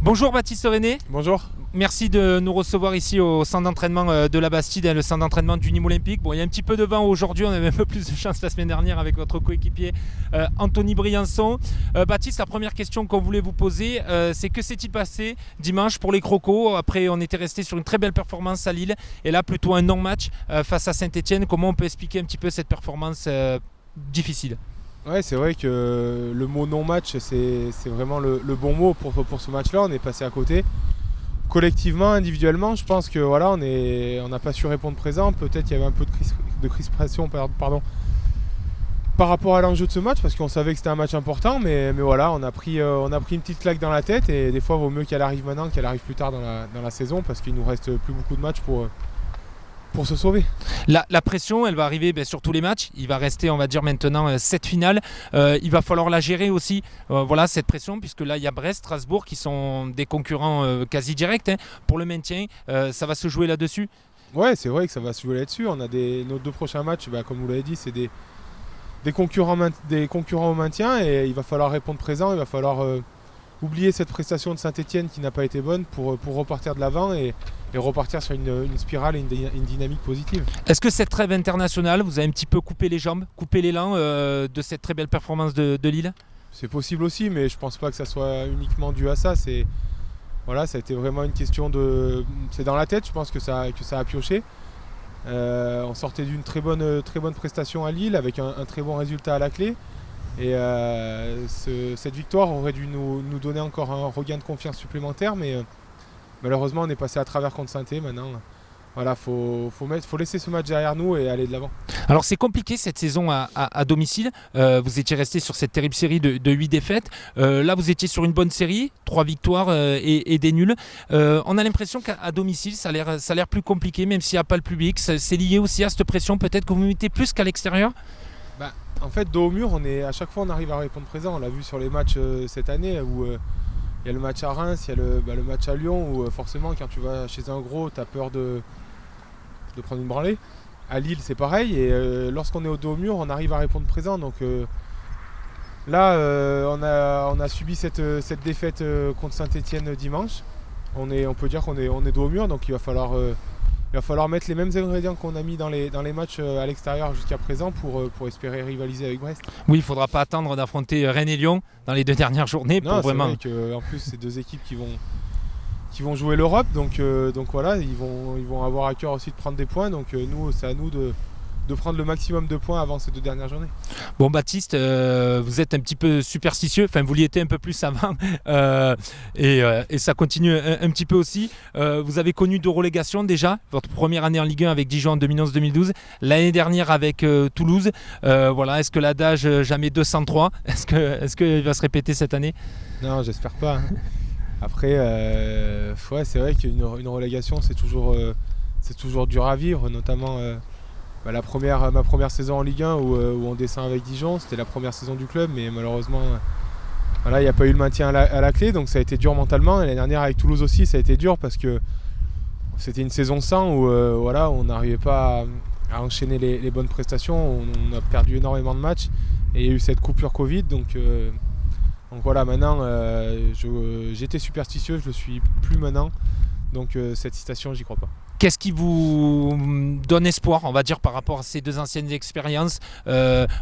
Bonjour Baptiste René. Bonjour. Merci de nous recevoir ici au centre d'entraînement de la Bastide, le centre d'entraînement du Nîmes Olympique. Bon, il y a un petit peu de vent aujourd'hui, on avait un peu plus de chance la semaine dernière avec votre coéquipier Anthony Briançon. Baptiste, la première question qu'on voulait vous poser, c'est que s'est-il passé dimanche pour les Crocos? Après, on était resté sur une très belle performance à Lille et là plutôt un non-match face à Saint-Etienne. Comment on peut expliquer un petit peu cette performance difficile? Ouais, c'est vrai que le mot non-match, c'est vraiment le bon mot pour ce match-là. On est passé à côté. Collectivement, individuellement, je pense que voilà, on n'a pas su répondre présent. Peut-être qu'il y avait un peu de crispation par rapport à l'enjeu de ce match, parce qu'on savait que c'était un match important, mais voilà, on a pris une petite claque dans la tête, et des fois, il vaut mieux qu'elle arrive maintenant qu'elle arrive plus tard dans la saison, parce qu'il nous reste plus beaucoup de matchs pour se sauver. La pression, elle va arriver sur tous les matchs. Il va rester, on va dire maintenant, 7 finales. Il va falloir la gérer aussi, voilà, cette pression, puisque là, il y a Brest, Strasbourg qui sont des concurrents quasi directs pour le maintien. Ça va se jouer là-dessus. Ouais, c'est vrai que ça va se jouer là-dessus. On a nos 2 prochains matchs, comme vous l'avez dit, c'est des concurrents au maintien, et il va falloir répondre présent. Il va falloir oublier cette prestation de Saint-Etienne qui n'a pas été bonne pour repartir de l'avant et repartir sur une spirale et une dynamique positive. Est-ce que cette trêve internationale vous a un petit peu coupé les jambes, coupé l'élan de cette très belle performance de Lille? C'est possible aussi, mais je ne pense pas que ça soit uniquement dû à ça. Voilà, ça a été vraiment une question de... C'est dans la tête, je pense que ça a pioché. On sortait d'une très bonne prestation à Lille avec un très bon résultat à la clé. Et cette victoire aurait dû nous donner encore un regain de confiance supplémentaire, mais malheureusement on est passé à travers contre Saint-Étienne. Maintenant, voilà, faut laisser ce match derrière nous et aller de l'avant. Alors c'est compliqué cette saison à domicile. Vous étiez resté sur cette terrible série de 8 défaites. Là vous étiez sur une bonne série, 3 victoires et des nuls. On a l'impression qu'à domicile ça a l'air plus compliqué, même s'il n'y a pas le public. C'est lié aussi à cette pression peut-être que vous mettez plus qu'à l'extérieur? En fait, dos au mur, à chaque fois on arrive à répondre présent. On l'a vu sur les matchs cette année où il y a le match à Reims, il y a le match à Lyon où forcément quand tu vas chez un gros, tu as peur de prendre une branlée. À Lille c'est pareil, et lorsqu'on est au dos au mur, on arrive à répondre présent. Donc là, on a subi cette défaite contre Saint-Etienne dimanche. On peut dire qu'on est dos au mur, donc il va falloir mettre les mêmes ingrédients qu'on a mis dans les matchs à l'extérieur jusqu'à présent pour espérer rivaliser avec Brest. Oui, il ne faudra pas attendre d'affronter Rennes et Lyon dans les 2 dernières journées. Non, c'est vrai qu'en plus, c'est 2 équipes qui vont jouer l'Europe. Donc voilà, ils vont avoir à cœur aussi de prendre des points. Donc nous, c'est à nous de prendre le maximum de points avant ces 2 dernières journées. Bon Baptiste, vous êtes un petit peu superstitieux, enfin vous l'y étiez un peu plus avant et ça continue un petit peu aussi. Vous avez connu 2 relégations déjà, votre première année en Ligue 1 avec Dijon en 2011-2012, l'année dernière avec Toulouse. Voilà, est-ce que l'adage jamais 203, est-ce qu'il va se répéter cette année? Non, j'espère pas. Après, ouais, c'est vrai qu'une relégation c'est toujours dur à vivre, notamment... ma première saison en Ligue 1 où on descend avec Dijon, c'était la première saison du club, mais malheureusement voilà, il n'y a pas eu le maintien à la clé, donc ça a été dur mentalement. Et l'année dernière avec Toulouse aussi ça a été dur parce que c'était une saison sans où voilà, on n'arrivait pas à enchaîner les bonnes prestations, on a perdu énormément de matchs et il y a eu cette coupure Covid, donc voilà, maintenant j'étais superstitieux, je le suis plus maintenant, donc cette citation j'y crois pas. Qu'est-ce qui vous donne espoir, on va dire, par rapport à ces 2 anciennes expériences,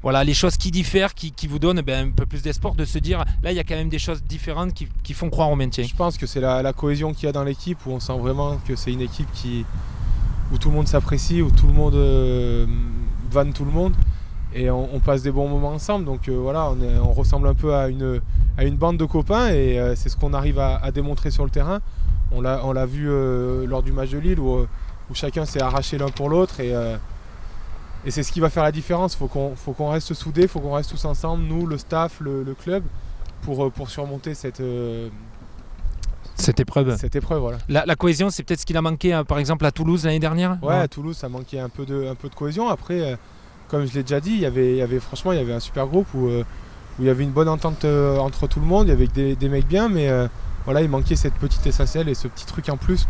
voilà, les choses qui diffèrent, qui vous donnent un peu plus d'espoir, de se dire, là, il y a quand même des choses différentes qui font croire au maintien? Je pense que c'est la cohésion qu'il y a dans l'équipe, où on sent vraiment que c'est une équipe où tout le monde s'apprécie, où tout le monde vanne tout le monde, et on passe des bons moments ensemble. Donc voilà, on ressemble un peu à une bande de copains, et c'est ce qu'on arrive à démontrer sur le terrain. On l'a vu lors du match de Lille où chacun s'est arraché l'un pour l'autre, et c'est ce qui va faire la différence. Faut qu'on reste soudés, faut qu'on reste tous ensemble, nous, le staff, le club, pour surmonter cette épreuve. Voilà. La cohésion, c'est peut-être ce qu'il a manqué par exemple à Toulouse l'année dernière? Ouais, à Toulouse ça manquait un peu de cohésion. Après, comme je l'ai déjà dit, il y avait un super groupe où il y avait une bonne entente entre tout le monde, il y avait des mecs bien, mais voilà, il manquait cette petite essentielle et ce petit truc en plus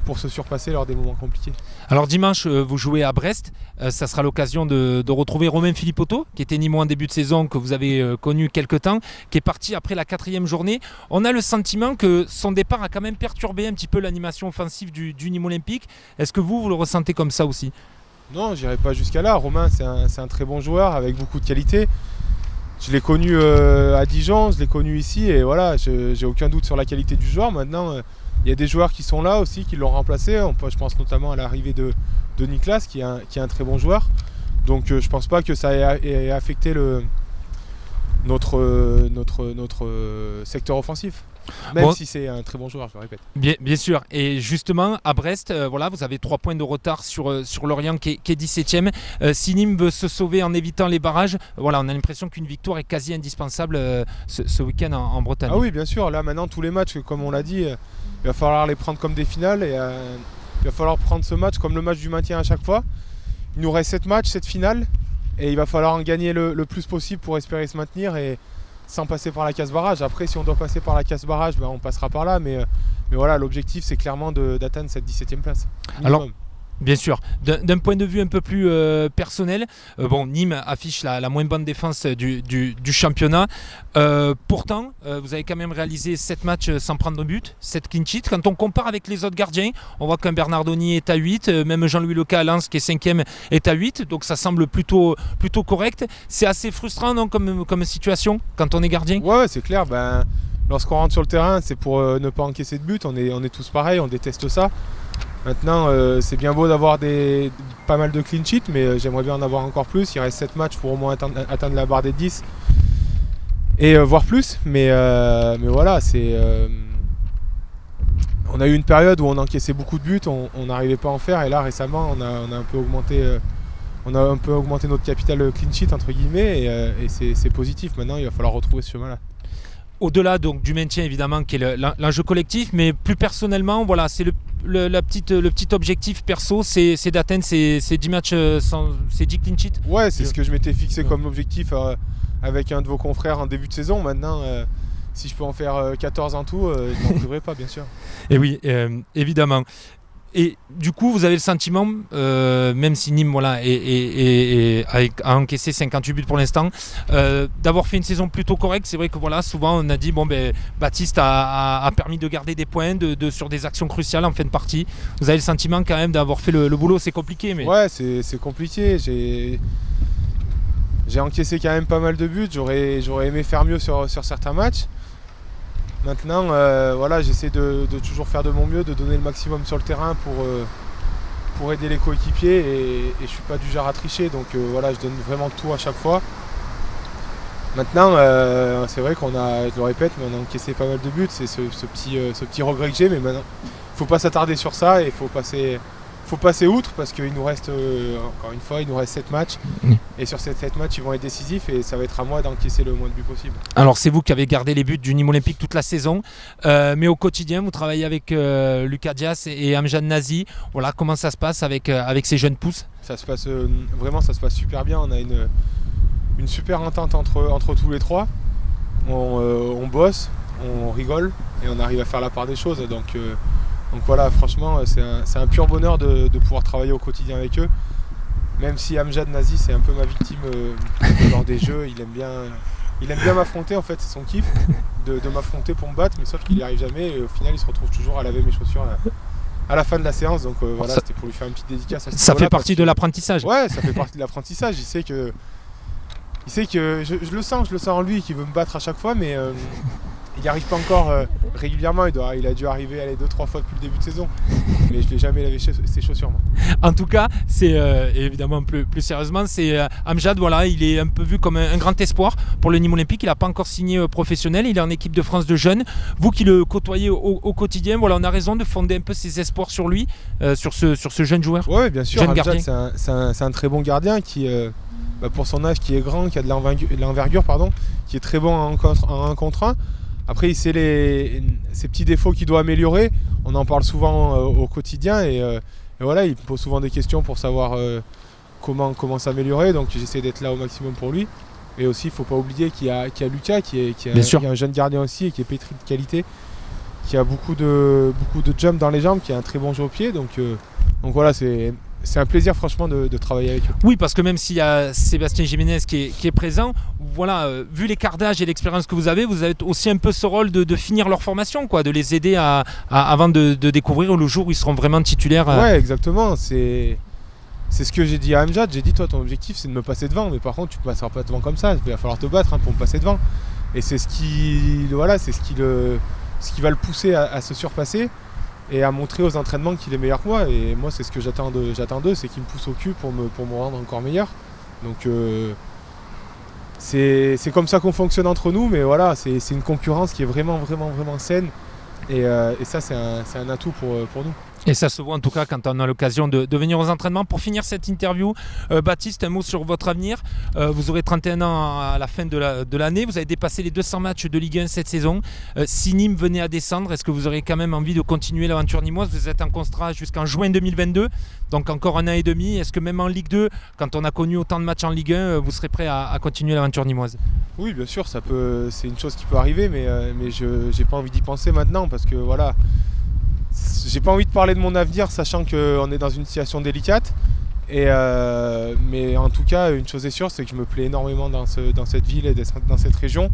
pour se surpasser lors des moments compliqués. Alors dimanche, vous jouez à Brest. Ça sera l'occasion de retrouver Romain Philippotto, qui était Nîmois en début de saison, que vous avez connu quelque temps, qui est parti après la 4e journée. On a le sentiment que son départ a quand même perturbé un petit peu l'animation offensive du Nîmes Olympique. Est-ce que vous le ressentez comme ça aussi? Non, j'irai pas jusqu'à là. Romain, c'est un très bon joueur avec beaucoup de qualité. Je l'ai connu à Dijon, je l'ai connu ici et voilà, j'ai aucun doute sur la qualité du joueur. Maintenant, il y a des joueurs qui sont là aussi, qui l'ont remplacé. Je pense notamment à l'arrivée de Niklas, qui est un très bon joueur. Donc je pense pas que ça ait affecté notre secteur offensif. Même si c'est un très bon joueur, je le répète. Bien sûr. Et justement, à Brest, voilà, vous avez 3 points de retard sur Lorient qui est 17e. Si Nîmes veut se sauver en évitant les barrages, voilà, on a l'impression qu'une victoire est quasi indispensable ce week-end en Bretagne. Ah oui, bien sûr. Là, maintenant, tous les matchs, comme on l'a dit, il va falloir les prendre comme des finales. Et, il va falloir prendre ce match comme le match du maintien à chaque fois. Il nous reste 7 matchs, 7 finales. Et il va falloir en gagner le plus possible pour espérer se maintenir. Et sans passer par la case barrage. Après, si on doit passer par la case barrage, on passera par là. Mais voilà, l'objectif, c'est clairement d'atteindre cette 17e place. Minimum. Alors, bien sûr, d'un point de vue un peu plus personnel, Nîmes affiche la moins bonne défense du championnat. Pourtant, vous avez quand même réalisé 7 matchs sans prendre de but, 7 clean sheets. Quand on compare avec les autres gardiens, on voit qu'un Bernardoni est à 8, même Jean-Louis Leca à Lens qui est 5e est à 8, donc ça semble plutôt correct. C'est assez frustrant non, comme situation quand on est gardien. Ouais, c'est clair. Lorsqu'on rentre sur le terrain, c'est pour ne pas encaisser de but. On est tous pareils, on déteste ça. Maintenant, c'est bien beau d'avoir pas mal de clean sheets, mais j'aimerais bien en avoir encore plus. Il reste 7 matchs pour au moins atteindre la barre des 10 et voire plus. Mais voilà, on a eu une période où on encaissait beaucoup de buts, on n'arrivait pas à en faire. Et là, récemment, on a un peu augmenté notre capital clean sheet, entre guillemets, et c'est positif. Maintenant, il va falloir retrouver ce chemin-là. Au-delà donc du maintien évidemment qui est l'enjeu collectif, mais plus personnellement, voilà, c'est le petit objectif perso, c'est d'atteindre ces 10 matchs, ces 10 clean sheets. Ouais, c'est ce que je m'étais fixé comme objectif avec un de vos confrères en début de saison. Maintenant, si je peux en faire 14 en tout, je n'en voudrais pas, bien sûr. Et oui, évidemment. Et du coup, vous avez le sentiment, même si Nîmes a encaissé 58 buts pour l'instant, d'avoir fait une saison plutôt correcte. C'est vrai que souvent on a dit Baptiste a permis de garder des points sur des actions cruciales en fin de partie. Vous avez le sentiment quand même d'avoir fait le boulot, c'est compliqué. Mais... Ouais, c'est compliqué. J'ai encaissé quand même pas mal de buts. J'aurais aimé faire mieux sur certains matchs. Maintenant, j'essaie de toujours faire de mon mieux, de donner le maximum sur le terrain pour aider les coéquipiers et je suis pas du genre à tricher, donc je donne vraiment tout à chaque fois. Maintenant, c'est vrai je le répète, mais on a encaissé pas mal de buts, c'est ce petit regret que j'ai, mais maintenant, il faut pas s'attarder sur ça et il faut passer outre parce qu'il nous reste, encore une fois, 7 matchs. Et sur ces 7 matchs, ils vont être décisifs et ça va être à moi d'encaisser le moins de buts possible. Alors c'est vous qui avez gardé les buts du Nîmes Olympique toute la saison, mais au quotidien, vous travaillez avec Lucas Dias et Amjad Nazi. Voilà, comment ça se passe avec ces jeunes pousses? Ça se passe super bien. On a une super entente entre tous les trois. On bosse, on rigole et on arrive à faire la part des choses. Donc voilà, franchement, c'est un pur bonheur de pouvoir travailler au quotidien avec eux. Même si Amjad Nazi, c'est un peu ma victime lors des jeux, il aime bien m'affronter, en fait, c'est son kiff de m'affronter pour me battre, mais sauf qu'il n'y arrive jamais et au final, il se retrouve toujours à laver mes chaussures à la fin de la séance. Donc c'était pour lui faire une petite dédicace. Ça fait partie de l'apprentissage. Ouais, ça fait partie de l'apprentissage. Il sait que je le sens en lui qu'il veut me battre à chaque fois, mais il n'y arrive pas encore régulièrement. Il a dû arriver 2-3 fois depuis le début de saison, mais je ne l'ai jamais lavé ses chaussures, moi. En tout cas, c'est évidemment plus sérieusement, c'est Amjad, il est un peu vu comme un grand espoir pour le Nîmes Olympique. Il n'a pas encore signé professionnel, il est en équipe de France de jeunes. Vous qui le côtoyez au quotidien, on a raison de fonder un peu ses espoirs sur lui, sur ce jeune joueur. Oui, bien sûr. Amjad, c'est un très bon gardien qui, pour son âge, qui est grand, qui a de l'envergure, qui est très bon en 1 contre 1. Après, il sait ses petits défauts qu'il doit améliorer. On en parle souvent au quotidien et il me pose souvent des questions pour savoir comment s'améliorer. Donc j'essaie d'être là au maximum pour lui. Et aussi, il ne faut pas oublier qu'il y a Lucas qui est un jeune gardien aussi et qui est pétri de qualité. qui a beaucoup de jump dans les jambes, qui a un très bon jeu au pied. Donc voilà, c'est un plaisir franchement de travailler avec eux. Oui, parce que même s'il y a Sébastien Jiménez qui est présent, voilà, vu l'écart d'âge et l'expérience que vous avez aussi un peu ce rôle de finir leur formation, quoi, de les aider avant de découvrir le jour où ils seront vraiment titulaires. Ouais, exactement. C'est ce que j'ai dit à Amjad. J'ai dit, toi, ton objectif, c'est de me passer devant. Mais par contre, tu ne passeras pas devant comme ça. Il va falloir te battre pour me passer devant. Et c'est ce qui va le pousser à se surpasser et à montrer aux entraînements qu'il est meilleur que moi. Et moi, c'est ce que j'attends d'eux, c'est qu'ils me poussent au cul pour me rendre encore meilleur. Donc c'est comme ça qu'on fonctionne entre nous. Mais voilà, c'est une concurrence qui est vraiment, vraiment, vraiment saine. Et ça, c'est un atout pour nous. Et ça se voit en tout cas quand on a l'occasion de venir aux entraînements. Pour finir cette interview, Baptiste, un mot sur votre avenir. Vous aurez 31 ans à la fin de l'année. Vous avez dépassé les 200 matchs de Ligue 1 cette saison. Si Nîmes venait à descendre, est-ce que vous aurez quand même envie de continuer l'aventure nîmoise? Vous êtes en contrat jusqu'en juin 2022, donc encore un an et demi. Est-ce que même en Ligue 2, quand on a connu autant de matchs en Ligue 1, vous serez prêt à continuer l'aventure nîmoise? Oui, bien sûr, c'est une chose qui peut arriver, mais je n'ai pas envie d'y penser maintenant parce que voilà. J'ai pas envie de parler de mon avenir sachant qu'on est dans une situation délicate. Mais en tout cas, une chose est sûre, c'est que je me plais énormément dans cette ville et dans cette région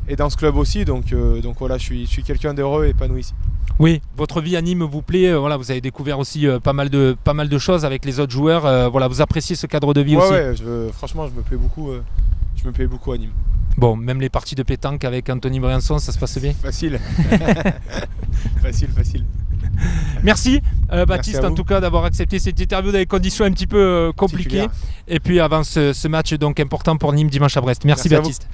et dans ce club aussi. Donc voilà, je suis quelqu'un d'heureux et épanoui ici. Oui, votre vie à Nîmes vous plaît. Voilà, vous avez découvert aussi pas mal de choses avec les autres joueurs. Voilà, vous appréciez ce cadre de vie aussi. Ouais, franchement, je me plais beaucoup à Nîmes. Bon, même les parties de pétanque avec Anthony Briançon, ça se passe bien? Facile. Facile. Merci Baptiste en tout cas d'avoir accepté cette interview dans des conditions un petit peu compliquées. Et puis avant ce match donc important pour Nîmes dimanche à Brest. Merci Baptiste.